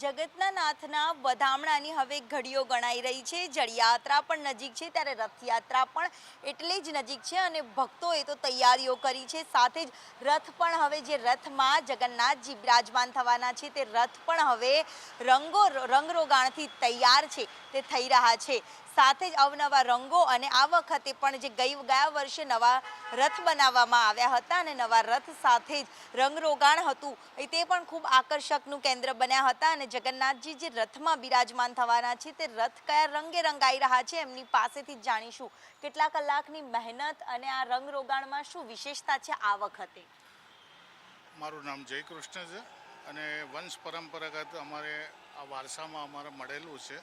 જગતના નાથના વધામણાની હવે ઘડીઓ ગણાઈ રહી છે। જળયાત્રા પણ નજીક છે ત્યારે રથયાત્રા પણ એટલી જ નજીક છે અને ભક્તોએ તો તૈયારીઓ કરી છે। સાથે જ રથ પણ હવે જે રથમાં જગન્નાથજી બિરાજમાન થવાના છે તે રથ પણ હવે રંગરોગાણથી તૈયાર છે તે થઈ રહ્યા છે। સાથે જ અવનવા રંગો અને આ વખતે પણ જે ગયા વર્ષે નવા રથ બનાવવામાં આવ્યા હતા અને નવા રથ સાથે જ રંગરોગાણ હતું તે પણ ખૂબ આકર્ષકનું કેન્દ્ર બન્યા હતા। અને જગન્નાથજી જે રથમાં બિરાજમાન થવાના છે તે રથ કયા રંગે રંગાઈ રહ્યા છે એમની પાસેથી જ જાણીશું કેટલા કલાકની મહેનત અને આ રંગરોગાણમાં શું વિશેષતા છે આ વખતે। મારું નામ જય કૃષ્ણ છે અને વંશ પરંપરાગત અમારે આ વારસામાં અમારે મળેલું છે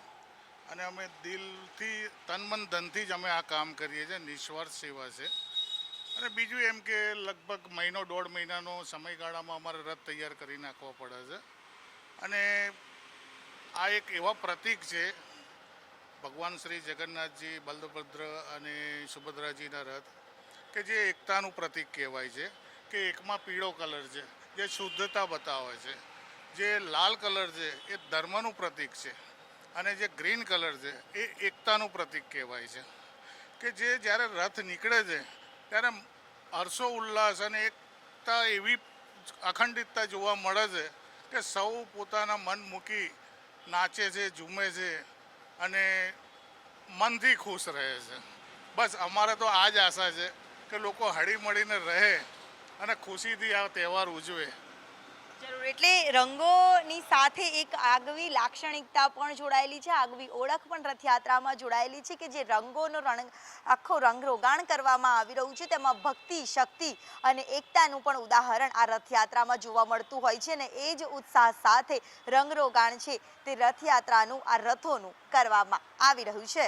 અને અમે દિલથી તન મન ધનથી જ અમે આ કામ કરીએ છીએ। નિસ્વાર્થ સેવા છે અને બીજું એમ કે લગભગ મહિનો દોઢ મહિનાનો સમયગાળામાં અમારે રથ તૈયાર કરી નાખવો પડે છે અને આ એક એવા પ્રતીક છે ભગવાન શ્રી જગન્નાથજી બલભદ્ર અને સુભદ્રાજીના રથ કે જે એકતાનું પ્રતીક કહેવાય છે કે એકમાં પીળો કલર છે જે શુદ્ધતા બતાવે છે, જે લાલ કલર છે એ ધર્મનું પ્રતીક છે અને જે ગ્રીન કલર છે એ એકતાનું પ્રતીક કહેવાય છે કે જે જ્યારે રથ નીકળે છે ત્યારે હર્ષો ઉલ્લાસ અને એકતા એવી અખંડિતતા જોવા મળે છે કે સૌ પોતાના મન મૂકી નાચે છે, ઝૂમે છે અને મનથી ખુશ રહે છે। બસ અમારે તો આ જ આશા છે કે લોકો હળી મળીને રહે અને ખુશીથી આ તહેવાર ઉજવે। જરૂર, એટલે રંગોની સાથે એક આગવી લાક્ષણિકતા પણ જોડાયેલી છે, આગવી ઓળખ પણ રથયાત્રામાં જોડાયેલી છે કે જે રંગોનો આખો રંગરોગાણ કરવામાં આવી રહ્યું છે તેમાં ભક્તિ, શક્તિ અને એકતાનું પણ ઉદાહરણ આ રથયાત્રામાં જોવા મળતું હોય છે અને એ જ ઉત્સાહ સાથે રંગરોગાણ છે તે રથયાત્રાનું આ રથોનું કરવામાં આવી રહ્યું છે।